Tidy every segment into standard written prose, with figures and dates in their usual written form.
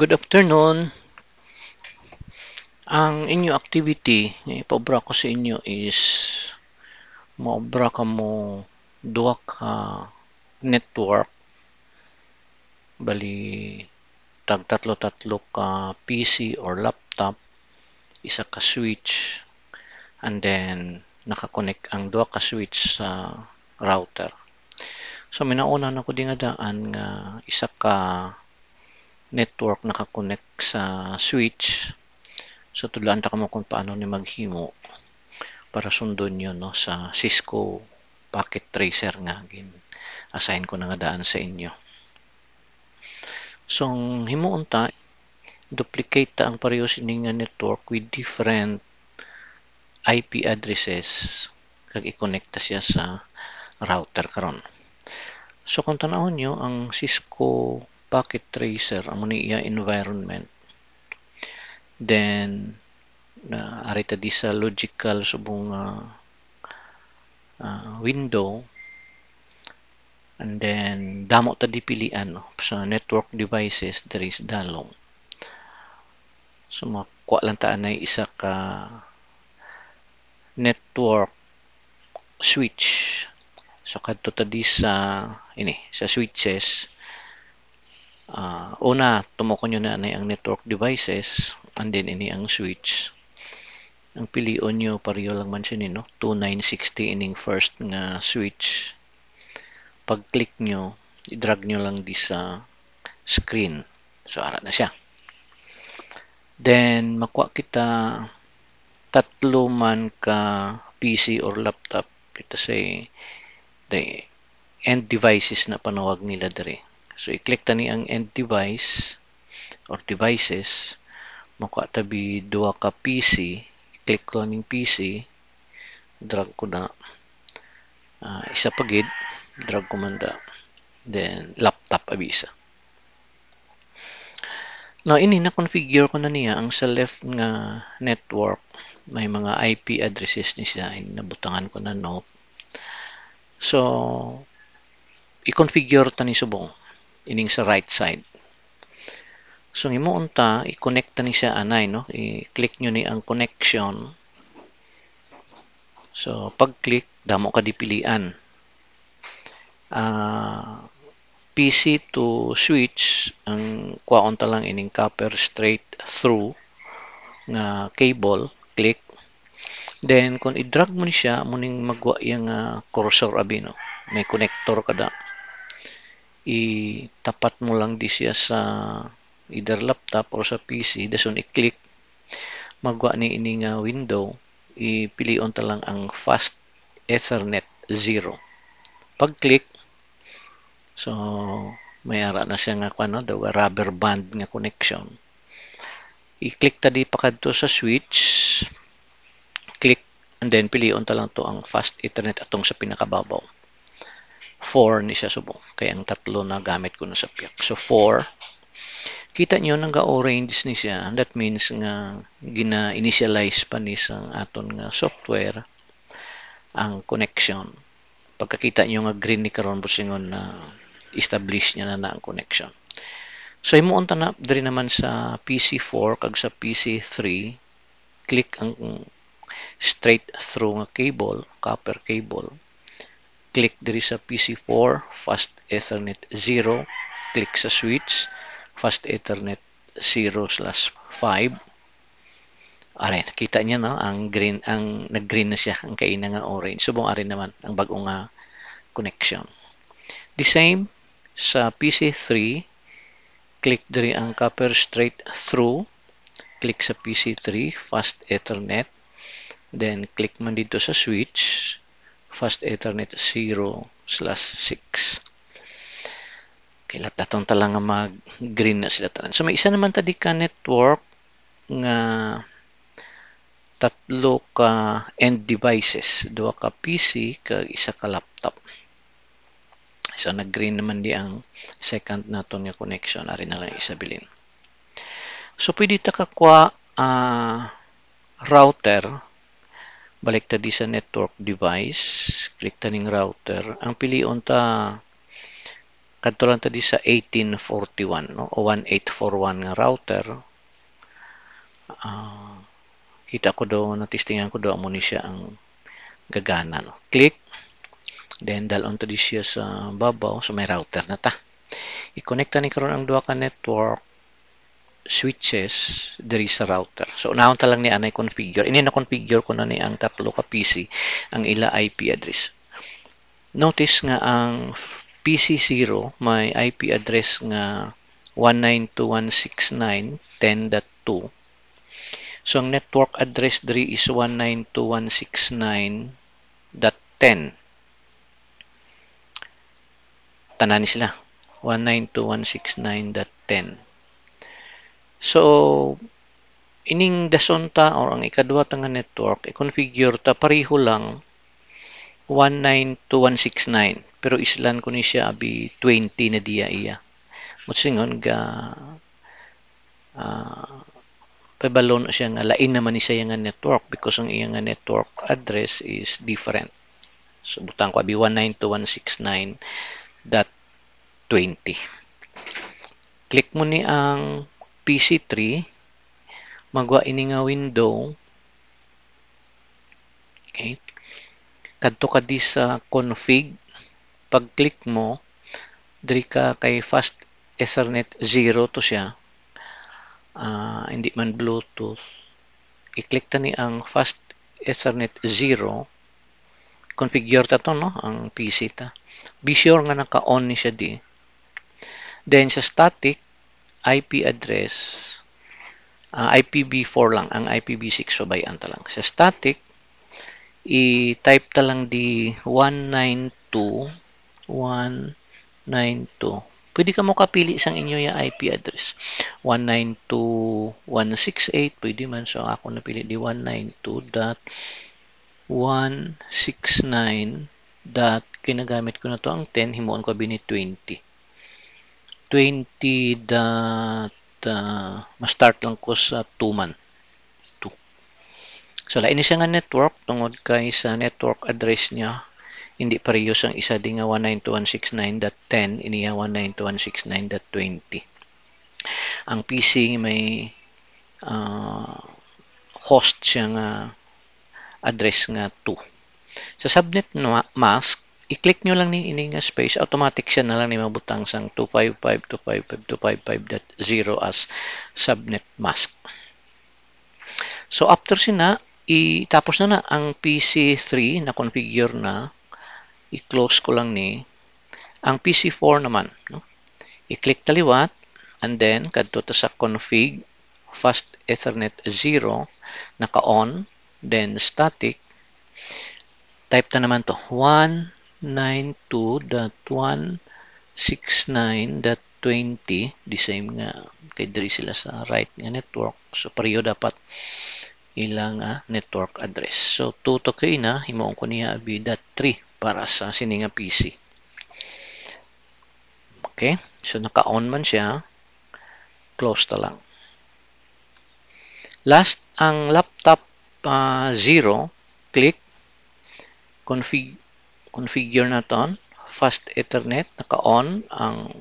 Good afternoon. Ang inyo activity nga ipaobra ko sa inyo is maobra ka mo duha ka network bali tag tatlo-tatlo ka PC or laptop, isa ka switch, and then nakakonect ang duha ka switch sa router. So minauna na ko di nga daan nga isa ka network nakakonect sa switch. So tudlaan ta kamo kung paano ni maghimo para sundon yun no, sa Cisco Packet Tracer nga assign ko na nga daan sa inyo. So ang himuon ta, duplicate ta ang pareho sining nga network with different IP addresses kag i-connect ta siya sa router karon. So kung tanawon nyo ang Cisco Packet Tracer amo ni iya environment, then ari ta di sa logical subong window, and then damo ta dipilian no, sa network devices there is dalong. So makuha lang ta anay isa ka network switch. So kadto ta di sa sa switches. Una tumokon nyo na anay ang network devices, and then ini ang switch. Ang pilion nyo pareho lang man siya no, 2960 ining first nga switch. Pag click nyo, i-drag nyo lang di sa screen. So ara na siya. Then makuha kita tatlo man ka PC or laptop, kita say the end devices na panawag nila diri. So i-click tani ang end device or devices, makuha tabi duha ka PC, click ko ning PC, drag ko na isa pagid, drag ko man da, then laptop abisa. Now ini na configure ko na niya ang sa left nga network, may mga IP addresses ni siya, nabutangan ko na note. So i-configure ta ni subong ining sa right side. So himuon ta i-connect ta ni siya anay no, i-click nyo ni ang connection. So pag click damo ka dipilian. PC to switch, ang kuwaon ta lang ining copper straight through nga cable, click. Then kung i-drag mo ni siya, muning magwa yung cursor abi no, may connector kada. Itapat mo lang di siya sa either laptop or sa PC, dason i-click, magwa ni ining window, ipilion ta lang ang fast Ethernet 0. Pag click, so may ara na siya nga kuno daw rubber band nga connection. I-click ta di pakadto sa switch, click, and then pilion ta lang to ang fast Ethernet atong sa pinakababaw. 4 ni siya subong, kaya ang tatlo na gamit ko na sa piyak. So 4, kita nyo nanga-orange ni siya, that means nga gina-initialize pa ni sa aton nga software ang connection. Pagkakita nyo nga green ni karon busingon na establish niya na ang connection. So himuon ta na diri naman sa PC4 kag sa PC3, click ang straight through nga cable, copper cable. Click diri sa PC4, fast Ethernet 0, click sa switch, fast Ethernet 0/5. Are, nakita niya no, ang green, ang nag-green na siya, ang kaina nga orange. Subong ari naman ang bagong connection. The same sa PC3, click diri ang copper straight through, click sa PC3, fast Ethernet, then click man dito sa switch, fast Ethernet 0/6. Kailat datong talang nga mag-green na sila tanan. So may isa naman tadi ka network nga tatlo ka end devices, duha ka PC kag isa ka laptop. So nag-green naman di ang second naton nga connection, ari na lang isabilin. So pwede ta kakuha router, balik ta di sa network device, click ta ning router. Ang pilion ta kadto lang ta di sa 1841 no o 1841 nga router. Kita ko daw natistingan ko daw mo ni siya ang gagana no. Click, then dalon ta di siya sa babaw so may router na ta. I-connect ni karon ang duha ka network switches diri sa router. So unahon ta lang ni anay configure. Ini na configure ko na ni ang tatlo ka PC ang ila IP address. Notice nga ang PC0 may IP address nga 192.169.10.2. So ang network address diri is 192.169.10. Tanan sila 192.169.10. So ining dason ta or ang ikaduha ta nga network i-configure ta pareho lang 192.169 pero islan ko ni siya abi 20 na diya iya. Mutsingon ga pabalon siya nga lain naman ni siya nga network because ang iya nga network address is different. So butang ko abi 192.169.20. Click mo ni ang PC3, magwa ini nga window. Okay. Kadto ka di sa config. Pag click mo, diri ka kay fast Ethernet 0 to siya. Hindi man Bluetooth. I-click ta ni ang fast Ethernet 0. Configure ta to no, ang PC ta. Be sure nga naka-on ni siya di. Then sa static IP address, IPv4 lang, ang IPv6 pabayaan ta lang. Sa static, i-type ta lang di 192.192. Pwede ka mo kapili isang inyo yung IP address. 192.168, pwede man. So ako napili di 192.169. Kinagamit ko na to ang 10, himuon ko bini 20. 20 ma-start lang ko sa 2 man. 2. So lain siya nga network tungod kay sa network address niya hindi parehas ang isa di nga 192.169.10 iniya 192.169.20. Ang PC may host siya nga address nga 2. Sa subnet mask i-click nyo lang ni ini nga space, automatic siya na lang ni mabutang sang 255.255.255.0 as subnet mask. So after sina, tapos na ang PC3 na configure na, i-close ko lang ni. Ang PC4 naman, no? I-click taliwat, and then kadto ta sa config, fast Ethernet 0, naka-on, then static, type ta naman to 192.169.20, the same nga kay diri sila sa right nga network. So pareho dapat ilang network address. So tutok kay na himuon ko niya abi .3 para sa sini nga PC. Okay? So naka-on man siya. Close ta lang. Last ang laptop 0, click configure naton fast Ethernet, naka-on ang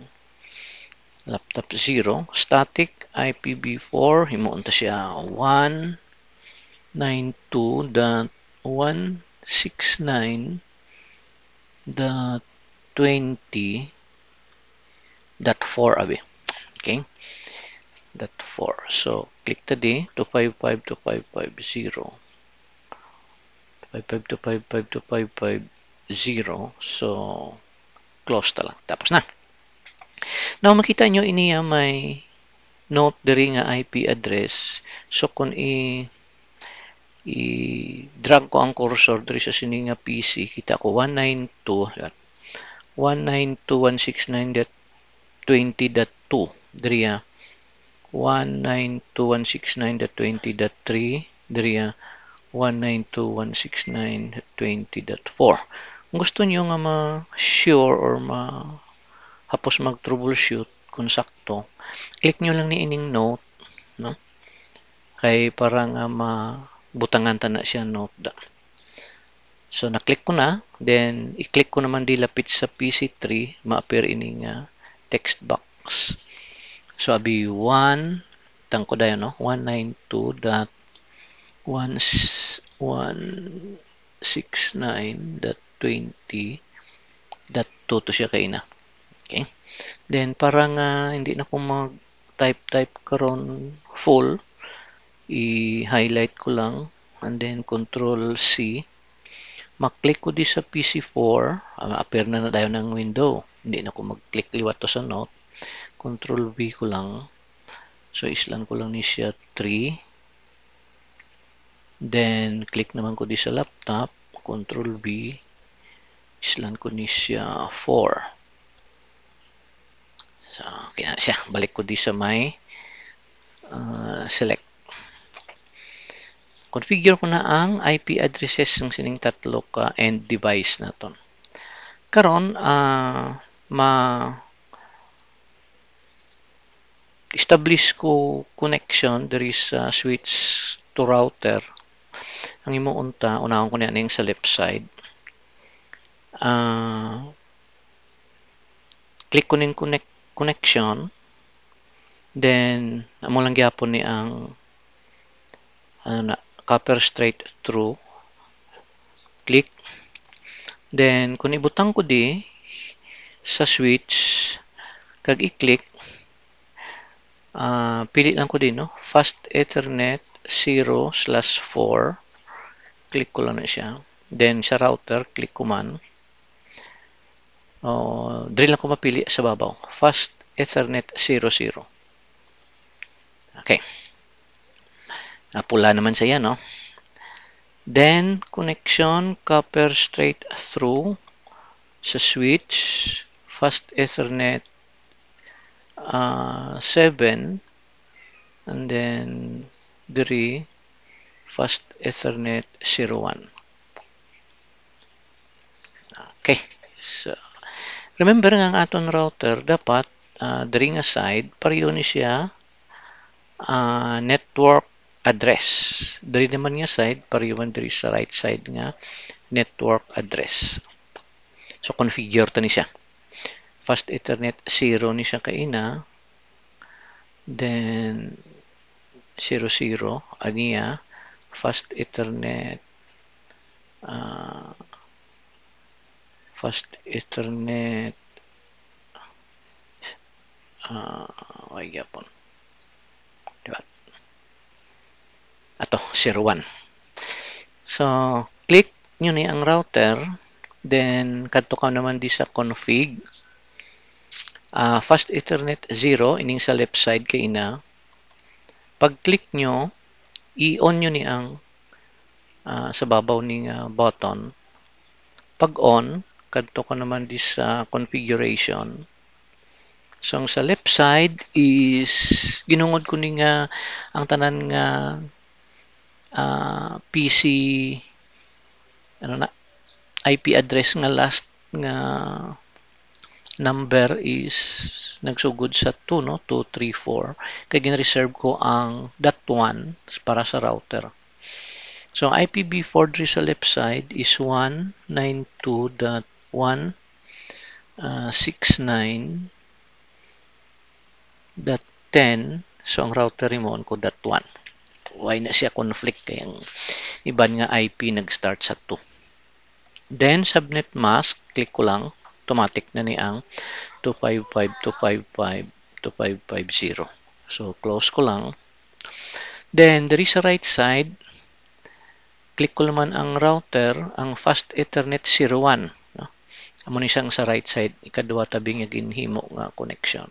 laptop 0, static IPv4, himuon ta siya 192.169.20.4 abi. Okay? .4. So click ta di 255.255.0. 255.255.255.0. So close ta lang. Tapos na. Now makita nyo iniya may note diri nga IP address. So kung i-drag ko ang cursor diri sa sini nga PC, kita ko 192.169.20.2 diri 192.169.20.3 diri 192.169.20.4. Kung gusto niyo nga ma-sure or hapos mag-troubleshoot kung sakto, click nyo lang ni ining note, no? Kay para nga mabutangan ta na siya note da. So na-click ko na, then i-click ko naman dilapit sa PC3, ma-appear ining text box. So abi 1 tangko dayon no 192.169.20.2 to siya kay na. Okay? Then para nga hindi na ko mag-type karon full, i-highlight ko lang and then control C. Mag-click ko di sa PC4, appear na dayon ng window. Hindi na ko mag-click liwat to sa note. Control V ko lang. So islan ko lang ni siya 3. Then click naman ko di sa laptop, control V. Islan ko ni siya 4. So okay na siya. Balik ko di sa may select. Configure ko na ang IP addresses ng sining tatlo ka end device naton. Karon establish ko connection, there is a switch to router. Ang imo unta, unahon ko na ning sa left side. Click ko ning connection. Then amo lang gyapon ni ang copper straight through. Click. Then kung ibutang ko di sa switch kag i-click, pili lang ko din no, fast ethernet 0/4. Click ko lang na siya. Then sa router, click ko man. Drill lang ko mapili sa babaw. Fast ethernet 00. Okay. Pula naman siya, no? Then, connection, copper straight through sa switch, fast ethernet 7, and then 3, fast ethernet 01. Okay. So, remember nga ang aton router, dapat diri nga side, pareho ni siya network address. Dari naman nga side, pareho diri sa right side nga network address. So, configure ta ni siya. Fast ethernet 0 ni siya kaina. Then, 00, aniya. Fast ethernet ay yapon. Diba? Ato, 01. So, click nyo ni ang router. Then, kadto ka naman di sa config. Fast ethernet 0, ining sa left side kay ina. Pag-click nyo, i-on nyo ni ang sa babaw ning button. Pag-on, kadto ka naman di sa configuration. So, ang sa left side is ginungod ko ni nga ang tanan nga PC IP address nga last nga number is nagsugod sa 2, no? 234. Kaya gin-reserve ko ang .1 para sa router. So, ang IPv4 sa left side is 192.169.10. So, ang router mo ko .1. Why na siya conflict kaya ang iban nga IP nag-start sa 2. Then, subnet mask, click ko lang. Automatic na ni ang 255.255.255.0. So, close ko lang. Then, there is a right side. Click ko naman ang router, ang fast ethernet 01. No? Amo ni siyang sa right side, ikadua tabing yung ginhimo nga connection.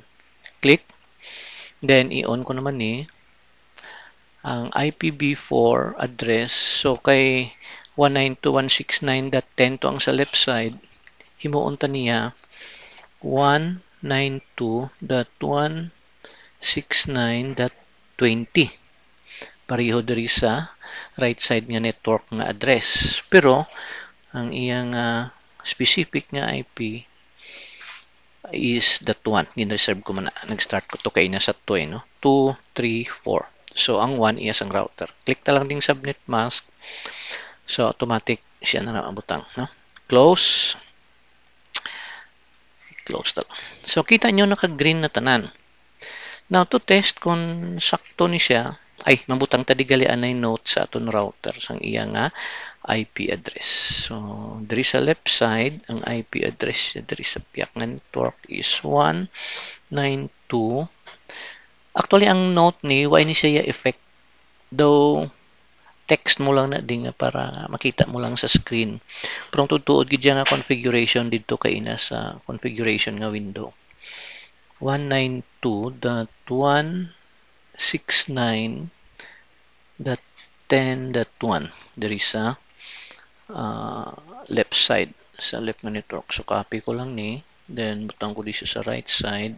Click. Then, i-on ko naman ni ang IPv4 address. So, kay 192.169.10 to ang sa left side, himuon ta niya 192.169.20. Pareho diri sa right side nga network nga address. Pero, ang iyang specific nga IP is .1. Gin-reserve ko man na. Nag-start ko to kay na sa 2, no? 2, 3, 4. So, ang 1 is ang router. Click ta lang ding subnet mask. So, automatic siya na ang butang, no? Close. Close ta. So kita nyo naka-green na tanan. Now to test kung sakto ni siya, ay mabutang tadigali anay note sa aton router sang iya nga IP address. So diri sa left side ang IP address diri sa piyak nga network is 192. Actually ang note ni why ni siya effect, though text mo lang na din nga para makita mo lang sa screen. Pero tutuod gid nga configuration dito kay ina sa configuration nga window. 192.169.10.1 diri sa left side sa left nga network. So copy ko lang ni, then butang ko dito sa right side,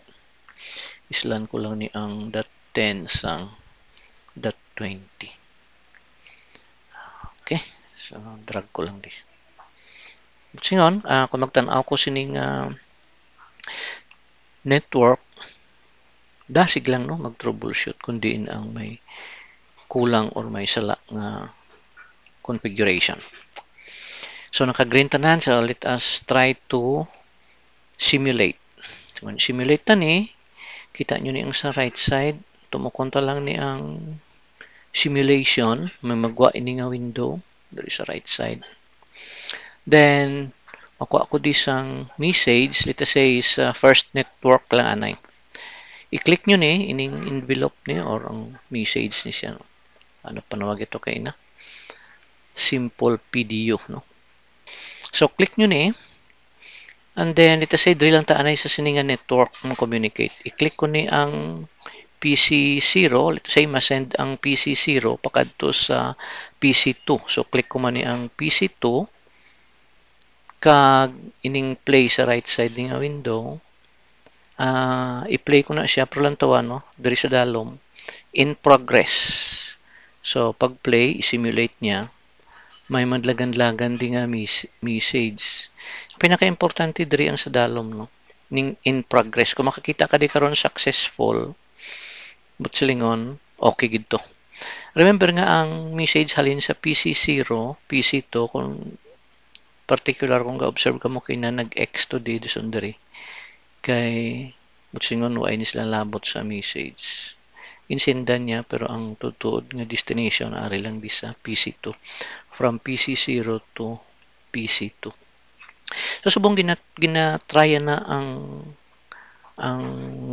islan ko lang ni ang .10 sang .20. Okay, so drag ko lang di. Singon, kung magtanaw ko sining network, dasig lang no mag-troubleshoot kung diin ang may kulang or may sala nga configuration. So naka-green tanan, so let us try to simulate. So, simulate tani, kita nyo ni ang sa right side, tumukonta lang ni ang simulation, may magwa ini nga window dari sa right side. Then makuha ko di sang message, let us say sa first network lang anay. I-click nyo ni ining envelope ni or ang message ni siya. Ano panawag ito kay na? Simple PDU, no? So click nyo ni, and then let us say diri lang ta anay sa sininga network mo communicate. I-click ko ni ang PC0, let us say ma-send ang PC0 pakadto sa PC2. So click ko man ni ang PC2 kag ining play sa right side nga window. I-play ko na siya pero lang tawa no diri sa dalom in progress. So pag play i-simulate niya, may madlagan-lagan di nga message. Pinaka-importante diri ang sa dalom no ning in progress. Kung makakita ka di karon successful, but silingon okay gid to. Remember nga ang message halin sa PC0, PC2 kung particular kung ga-observe ka mo kay na nag-X to di diri kay butsingon wa ini sila labot sa message. Insendan niya pero ang tutuod nga destination ari lang di sa PC2 from PC0 to PC2. So subong gina-try na ang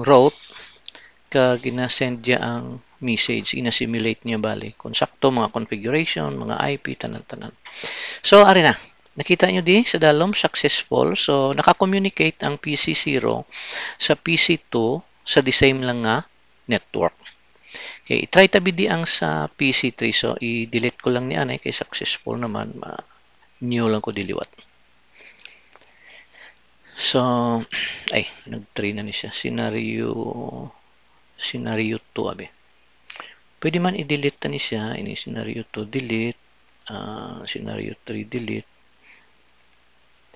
route ka gina-send niya ang message, ina-simulate niya bali kung sakto mga configuration, mga IP tanan-tanan. So ari na nakita nyo di sa dalom, successful. So, naka-communicate ang PC0 sa PC2 sa the same lang nga network. Okay, try tabi di ang sa PC3. So, i-delete ko lang ni anay kay successful naman. New lang ko diliwat. So, ay, nag-try na ni siya. Scenario 2, abi. Pwede man i-delete na ni siya. Ini scenario 2, delete. Scenario 3, delete.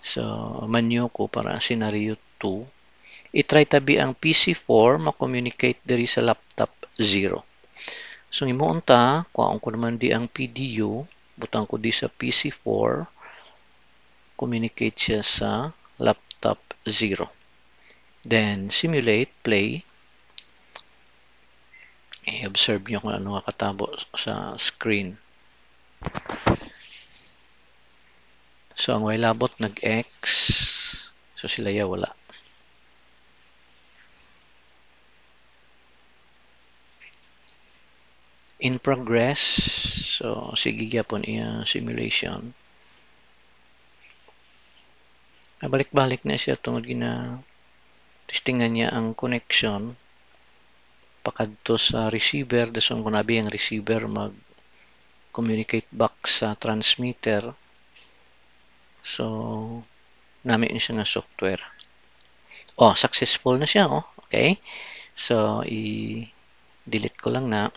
So, manyo ko para scenario 2. I-try tabi ang PC4 ma-communicate diri sa laptop 0. So, imuunta, kuhaan ko naman di ang PDU, butang ko di sa PC4, communicate siya sa laptop 0. Then, simulate, play. I-observe nyo kung ano katabo sa screen. So, ang way labot nag-X. So, sila ya wala. In progress. So, sige gyapon iya simulation. Balik-balik na siya tungod testingan niya ang connection pakadto sa receiver. Dason kung nabi ang receiver mag-communicate back sa transmitter. So, namin siya nga software. Oh, successful na siya. Oh. Okay. So, i-delete ko lang na.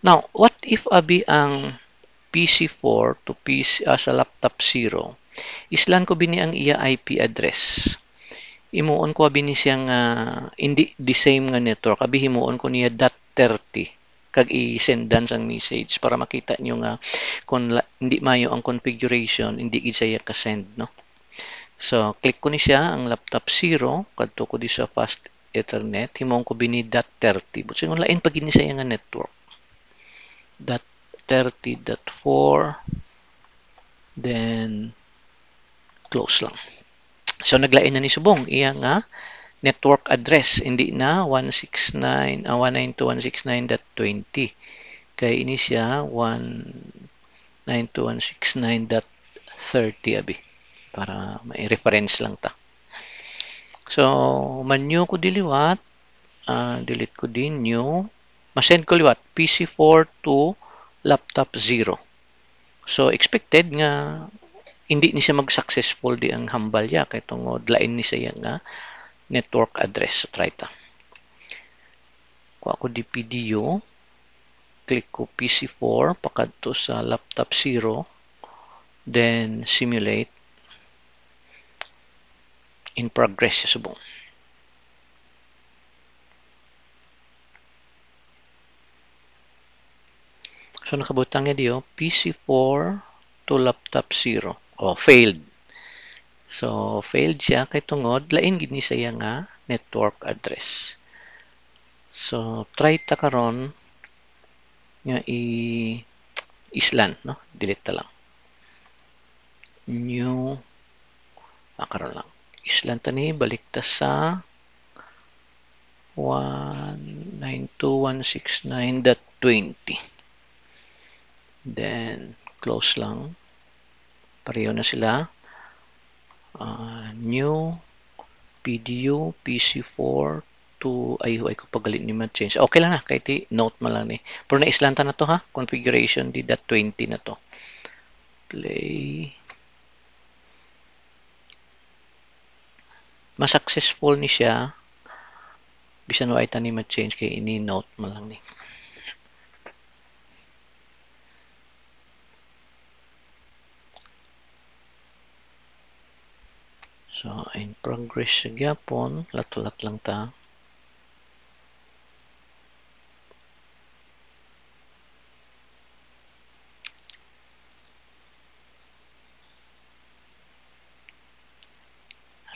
Now, what if abi ang PC4 to PC sa laptop 0? Islan ko bini ang iya IP address. Imuon ko abi ni siyang hindi the same nga network. Abi himuon ko niya .30. kag i-sendan sang message para makita nyo nga kung hindi mayo ang configuration, hindi gid siya ka-send, no? So, click ko ni siya ang laptop 0, kadto ko di sa fast Ethernet, himong ko bini .30. But singon lain pag ni siya nga network. .30.4, then close lang. So, naglain na ni subong iya nga network address, hindi na 192.169.20. Kaya ini siya 192.169.30 abi. Para may reference lang ta. So, menu ko diliwat, delete ko din new, masend ko liwat, PC4 to laptop 0. So, expected nga hindi ni siya mag-successful di ang hambal ya kay tungod lain ni siya nga network address. So, try ta. Kuha ko di PDU, click ko PC4, pakadto sa laptop 0, then simulate. In progress siya subong. So, nakabutang niya diyo, PC4 to laptop 0. Failed. So, failed siya kay tungod lain gid ni siya nga network address. So, try ta karon nga islan, no? Delete ta lang. New, karon lang. Islan ta ni, balik ta sa 192.169.20. Then, close lang. Pareho na sila. New, PDU, PC4 to, ay ko pagalit ni ma-change. Okay lang na, kahit note mo lang ni. Pero na-islanta na to ha, configuration di .20 na to. Play. Mas-successful ni siya. Bisan wa ita ni ma-change kay ini note mo lang ni. So, in progress siya gyapon, lat-lat lang ta.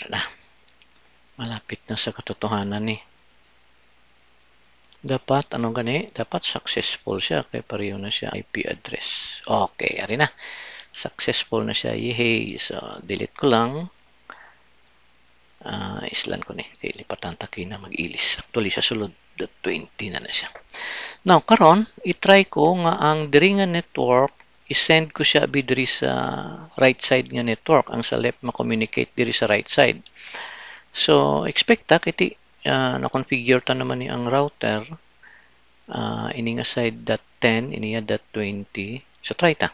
Na. Malapit na sa katotohanan ni. Dapat, anong gani? Dapat successful siya. Kaya pareho na siya IP address. Okay, ari na. Successful na siya. Yehey. So, delete ko lang. Islan ko ni. Kaya lipatan taki na mag-ilis. Actually, sa sulod, 20 na siya. Now, karon, itry ko nga ang diri nga network, isend ko siya diri sa right side nga network. Ang sa left ma-communicate diri sa right side. So, expect ta, kiti na-configure ta naman ni ang router. Ini nga side .10, ini nga .20. So, try ta.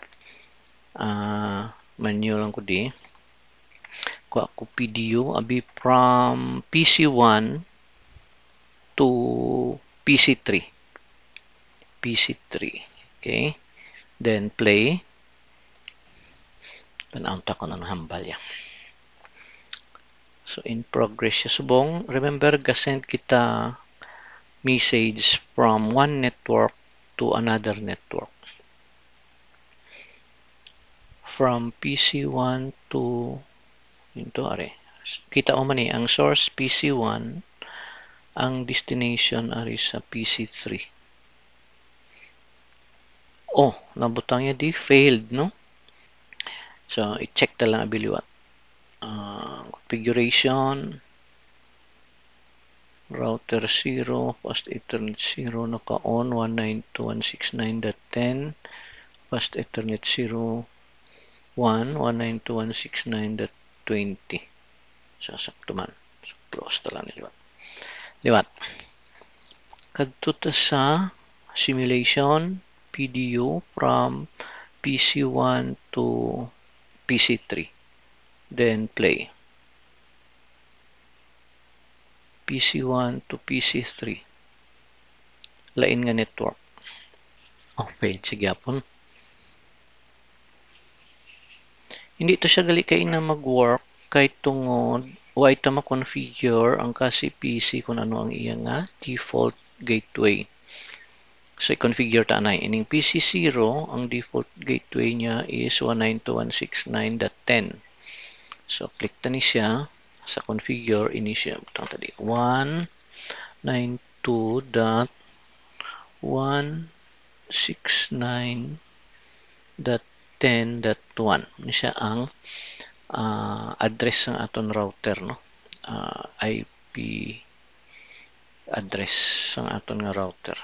Menu lang ko di. Kuha ko PDU, abi from PC1 to PC3. PC3. Okay. Then, play. Panaunta ko na ng hambal yan. So, in progress siya subong. Remember, gasend kita message from one network to another network. From PC1 to ito, are. Kita mo man ang source PC1, ang destination are sa PC3. Nabutang niya di failed, no? So, i-check ta lang abiliwat. Configuration, router 0, fast ethernet 0, naka-on, 192.169.10, fast ethernet 0, 192.169.20. So, sakto man. So, close ta lang niliwat. Liwat. Kadto ta sa simulation, PDU from PC1 to PC3. Then, play. PC1 to PC3. Lain nga network. Failed siya gyapon. Hindi to siya gali kay na mag-work kay tungod wa ita ma-configure ang kasi PC kung ano ang iya nga default gateway. So, i-configure ta na ining PC0, ang default gateway niya is 192.169.10. So, click ta ni siya sa configure, ini siya butang tadi 192.169.10.1. Ini siya ang address ng aton router, no? IP address ng aton nga router.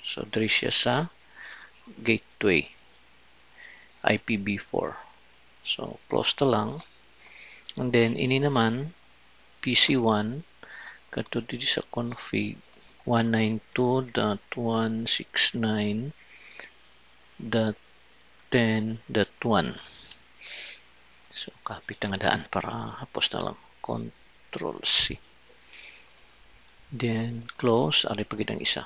So, diri siya sa gateway IPv4. So, close ta lang. And then, ini naman, PC1, kadto dito sa config 192.169.10.1. So, copy ta nga daan para hapos na lang. Control C. Then, close. Ari pagid ang isa.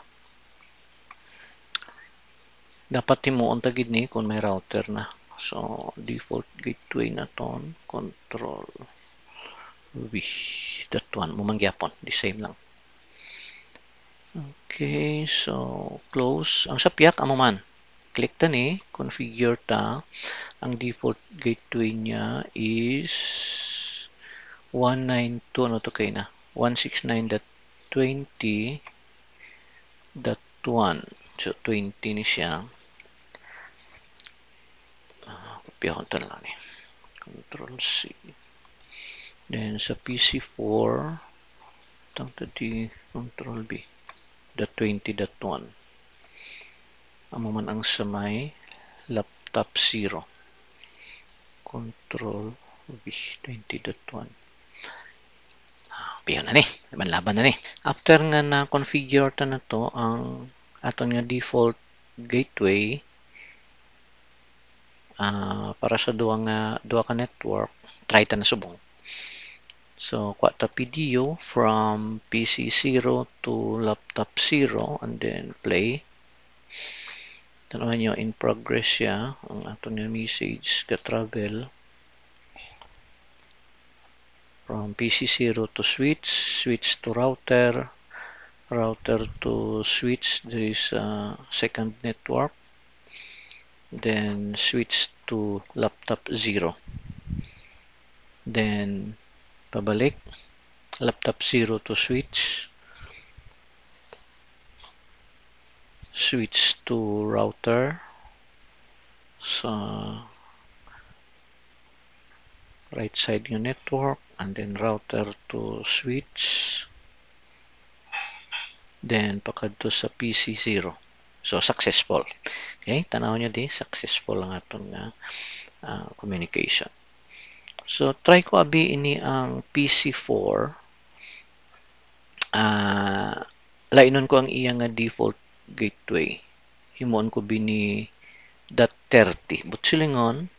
Dapat timuon tagid ni kung may router na. So, default gateway na ton. Control V. That one. Mumangyapon. The same lang. Okay. So, close. Ang sapyak, amo man. Click ta ni. Configure ta. Ang default gateway niya is 192. Ano to kayo na? 169.20.1. So, 20 ni siya. Kopyahon ta lang ni. Control C. Then, sa PC4, tang tadi Control B. .20.1. Amo man ang sa may laptop 0. Control B. 20.1. Piyon na ni. Laban na ni. After nga na-configure ta na to, ang aton nga default gateway para sa duwa ka network, try ta na subong. So, kuha ta video from PC0 to laptop 0 and then play. Tanawan nyo, in progress siya. Ang aton nga message ka travel from PC0 to switch, switch to router, router to switch, there is a second network, then switch to laptop 0, then pabalik, laptop 0 to switch, switch to router sa right side yung network, and then router to switch, then pakadto sa PC0. So, successful. Okay, tanaw nyo di, successful ang aton nga communication. So, try ko abi ini ang PC4. Lainon ko ang iyang nga default gateway. Himoon ko bini .30. But silingon,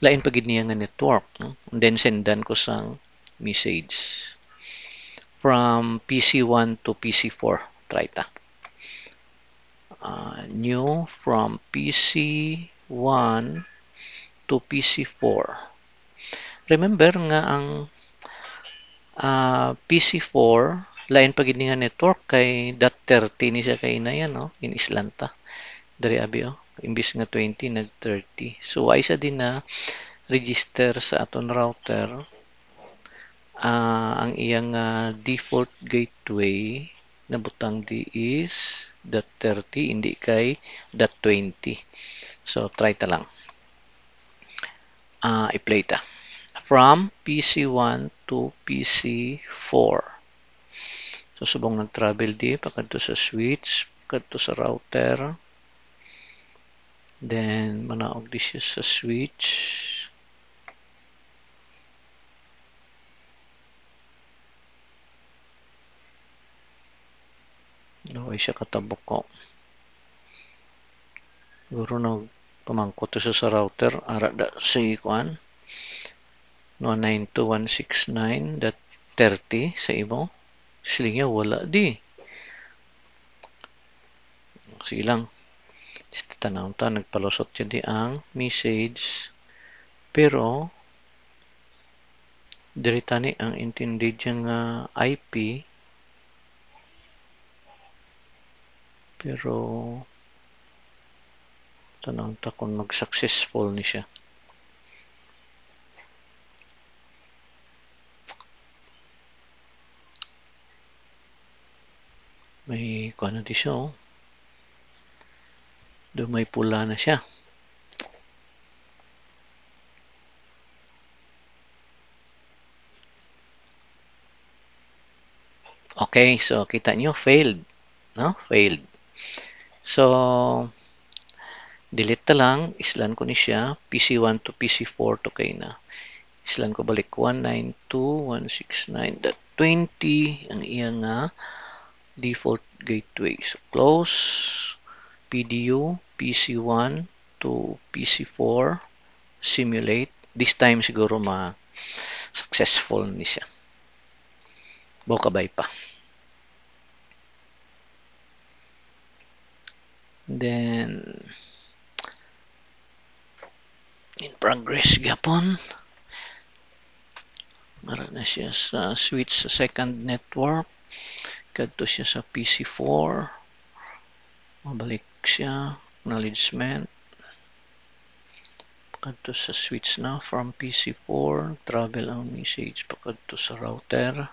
lain pagid niya nga network. No? And then, sendan ko sang message from PC1 to PC4. Try ta. New from PC1 to PC4. Remember nga ang PC4 lain pagid nga network kay .30 ni siya kay na yan, no? In Islanta. Dari abi imbis nga 20 nag 30. So ay isa din na register sa aton router ang iyang default gateway na butang di is .30 hindi kay .20. So try ta lang. I-play ta. From PC1 to PC4. So subong nag-travel di pakadto sa switch, pakadto sa router. Then manaog di siya sa switch. Naway siya katabok ko. Siguro pamangkot to sa router. Ara da sa ikuan. 192.169.30 sa imo. Silingya wala di. Sige lang. Tanaw ta, nagpalusot siya di ang message. Pero, dirita ni ang intended yung IP Pero tanong ta kung nag-successful ni siya. May kuha na di siya, oh. Do may pula na siya. Okay, so kita nyo, failed. No? Failed. So, delete na lang. Islan ko ni siya. PC1 to PC4 to kay na. Islan ko balik 192.169.20 ang iya nga default gateway. So, close. PDU, PC1 to PC4. Simulate. This time siguro successful ni siya. Bokabay pa. Then, in progress gapon. Mara na siya sa switch sa second network. Kadto siya sa PC4. Mabalik siya. Acknowledgement. Kadto sa switch na from PC4. Travel ang message pakadto sa router.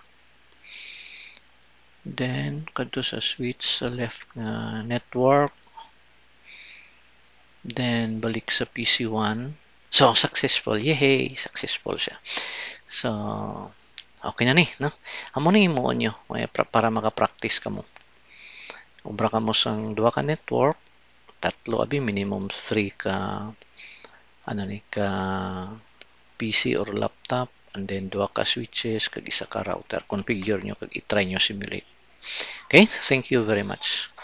Then, kadto sa switch sa left nga network. Then, balik sa PC1. So, successful. Yay! Successful siya. So, okay na ni. No? Amo ni mo nyo para makapractice ka mo. Ubra ka mo sang 2 ka network. 3 abi, minimum 3 ka ka PC or laptop. And then 2 ka switches, kag 1 ka router. Configure nyo, kag i-try nyo simulate. Okay? Thank you very much.